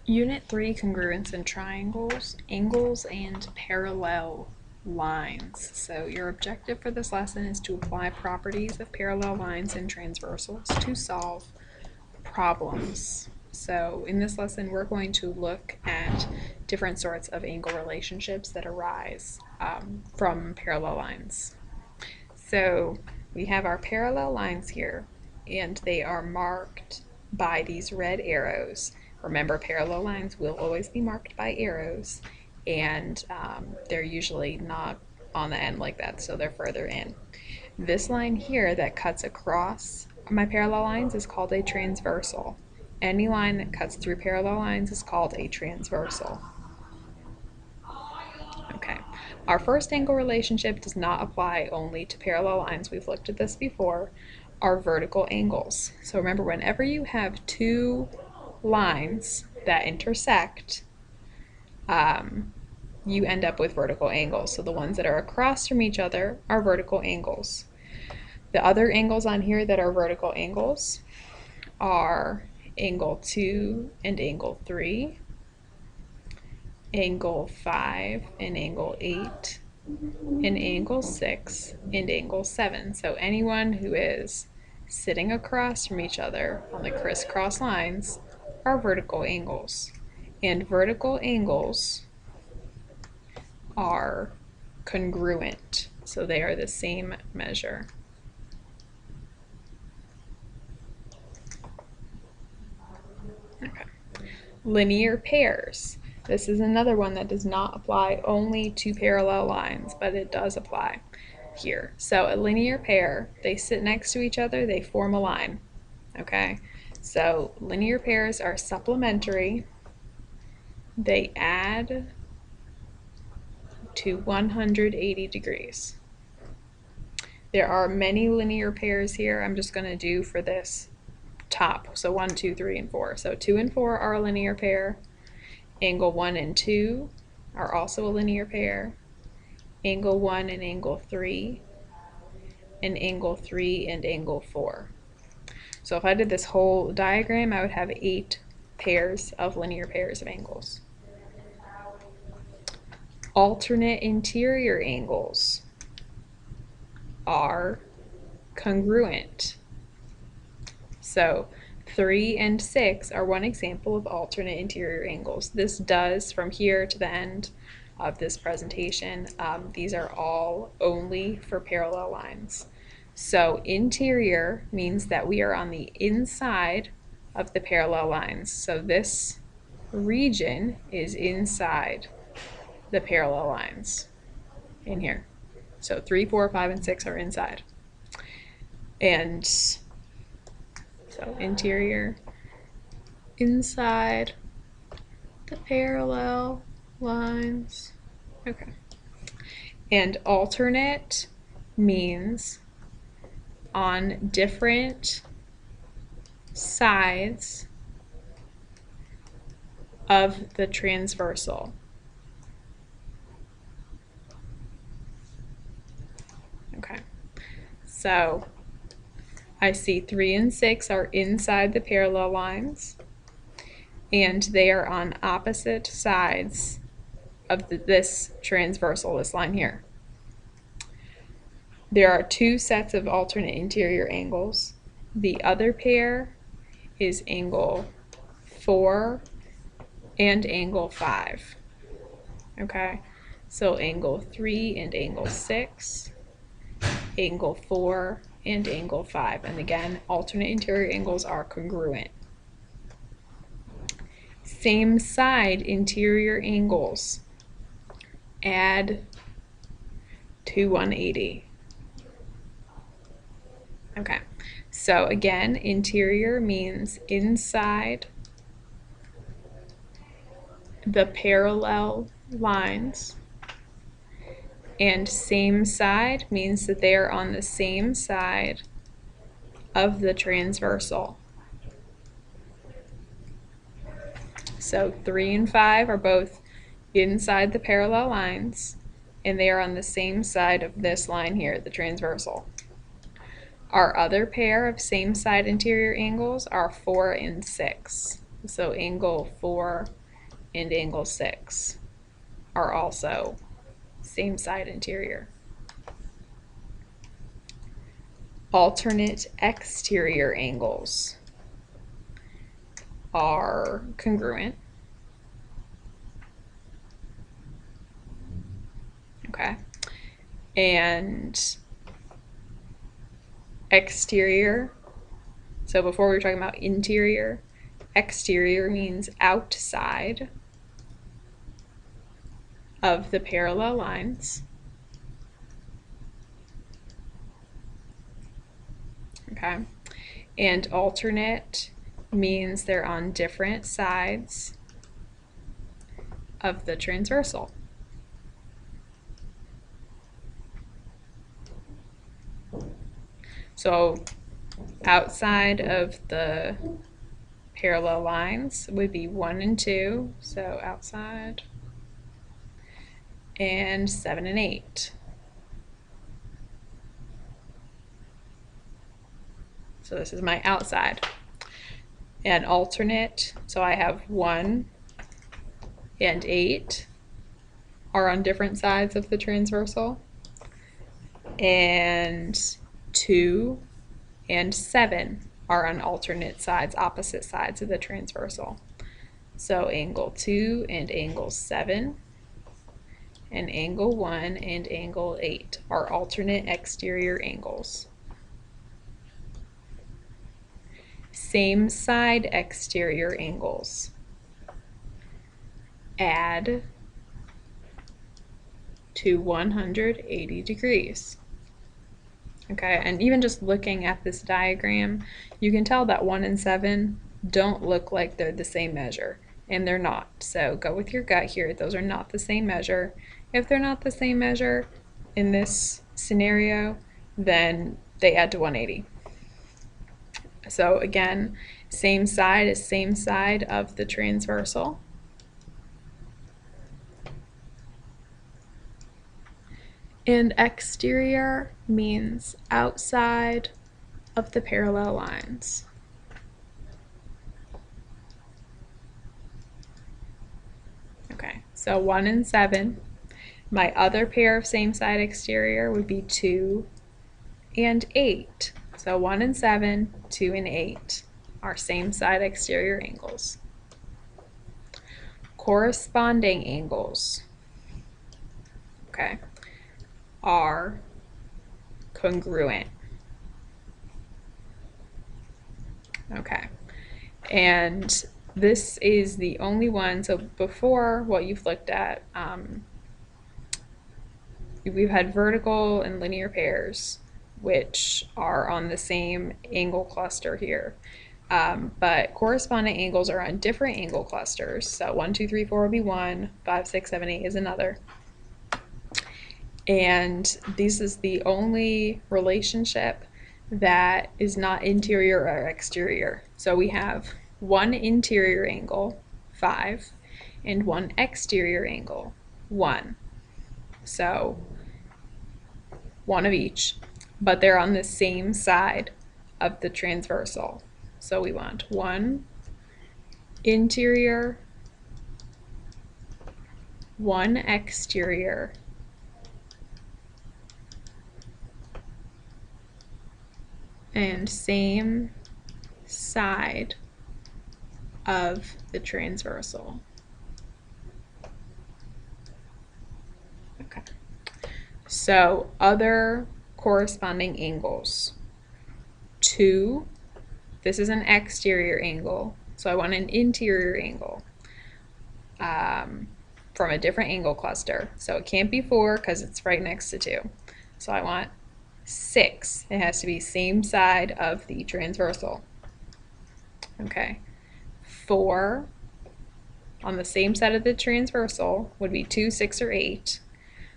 Unit 3, Congruence in Triangles, Angles, and Parallel Lines. So your objective for this lesson is to apply properties of parallel lines and transversals to solve problems. So in this lesson, we're going to look at different sorts of angle relationships that arise from parallel lines. So we have our parallel lines here, and they are marked by these red arrows. Remember, parallel lines will always be marked by arrows, and they're usually not on the end like that, so they're further in. This line here that cuts across my parallel lines is called a transversal. Any line that cuts through parallel lines is called a transversal. Okay, our first angle relationship does not apply only to parallel lines. We've looked at this before. Are vertical angles. So remember, whenever you have two lines that intersect, you end up with vertical angles. So the ones that are across from each other are vertical angles. The other angles on here that are vertical angles are angle 2 and angle 3, angle 5 and angle 8, and angle 6 and angle 7. So anyone who is sitting across from each other on the crisscross lines are vertical angles. And vertical angles are congruent, so they are the same measure. Okay. Linear pairs. This is another one that does not apply only to parallel lines, but it does apply here. So a linear pair, they sit next to each other, they form a line. Okay, so linear pairs are supplementary. They add to 180 degrees. There are many linear pairs here. I'm just going to do for this top. So 1, 2, 3, and 4. So 2 and 4 are a linear pair. Angle 1 and 2 are also a linear pair. Angle 1 and angle 3, and angle 3 and angle 4. So if I did this whole diagram, I would have 8 pairs of linear pairs of angles. Alternate interior angles are congruent. So 3 and 6 are one example of alternate interior angles. This does from here to the end of this presentation. These are all only for parallel lines. So interior means that we are on the inside of the parallel lines. So this region is inside the parallel lines in here. So 3, 4, 5, and 6 are inside. And so interior, inside the parallel lines. Okay. And alternate means on different sides of the transversal. Okay. So I see 3 and 6 are inside the parallel lines, and they are on opposite sides of this transversal, this line here. There are 2 sets of alternate interior angles. The other pair is angle 4 and angle 5. Okay, so angle 3 and angle 6, angle 4 and angle 5. And again, alternate interior angles are congruent. Same side interior angles add to 180. Okay, so again, interior means inside the parallel lines, and same side means that they are on the same side of the transversal. So 3 and 5 are both inside the parallel lines, and they are on the same side of this line here, the transversal. Our other pair of same side interior angles are 4 and 6. So angle 4 and angle 6 are also same side interior. Alternate exterior angles are congruent. Okay. And exterior, so before we were talking about interior, exterior means outside of the parallel lines. Okay. And alternate means they're on different sides of the transversal. So outside of the parallel lines would be 1 and 2, so outside, and 7 and 8. So this is my outside. And alternate, so I have 1 and 8 are on different sides of the transversal, and 2 and 7 are on alternate sides, opposite sides of the transversal. So angle 2 and angle 7 and angle 1 and angle 8 are alternate exterior angles. Same side exterior angles. Add to 180 degrees. Okay, and even just looking at this diagram, you can tell that 1 and 7 don't look like they're the same measure, and they're not. So go with your gut here. Those are not the same measure. If they're not the same measure in this scenario, then they add to 180. So again, same side is same side of the transversal. And exterior means outside of the parallel lines. Okay, so 1 and 7. My other pair of same side exterior would be 2 and 8. So 1 and 7, 2 and 8 are same side exterior angles. Corresponding angles, okay, are congruent. Okay, and this is the only one. So before, what you've looked at, we've had vertical and linear pairs, which are on the same angle cluster here. But corresponding angles are on different angle clusters. So 1, 2, 3, 4 will be one, 5, 6, 7, 8 is another. And this is the only relationship that is not interior or exterior. So we have one interior angle, 5, and one exterior angle, 1. So one of each, but they're on the same side of the transversal. So we want one interior, one exterior, and same side of the transversal. Okay. So other corresponding angles. 2, this is an exterior angle, so I want an interior angle from a different angle cluster. So it can't be 4 because it's right next to 2. So I want 6. It has to be same side of the transversal. Okay. 4 on the same side of the transversal would be 2, 6, or 8.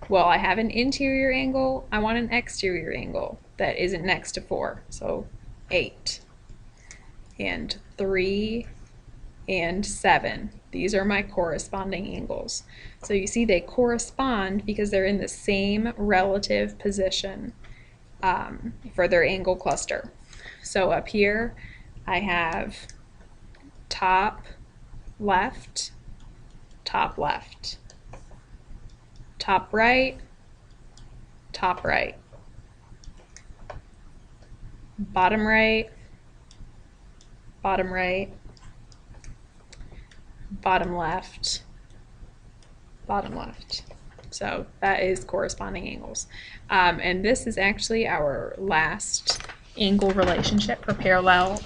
Well, I have an interior angle. I want an exterior angle that isn't next to 4. So 8. And 3 and 7. These are my corresponding angles. So you see they correspond because they're in the same relative position for their angle cluster. So up here I have top left, top left, top right, top right, bottom right, bottom right, bottom left, bottom left. So that is corresponding angles. And this is actually our last angle relationship for parallel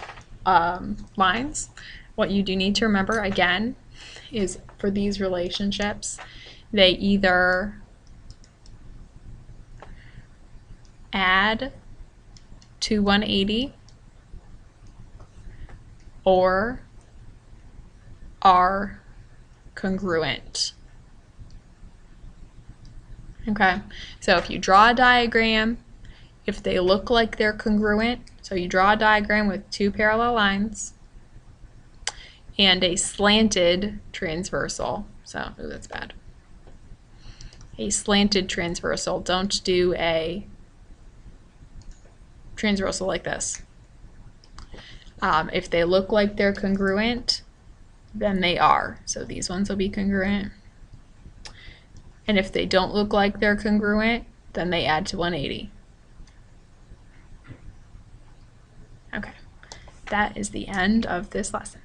lines. What you do need to remember, again, is for these relationships, they either add to 180 or are congruent. Okay, so if you draw a diagram, if they look like they're congruent, so you draw a diagram with two parallel lines and a slanted transversal. So, ooh, that's bad. A slanted transversal. Don't do a transversal like this. If they look like they're congruent, then they are. So these ones will be congruent. And if they don't look like they're congruent, then they add to 180. Okay, that is the end of this lesson.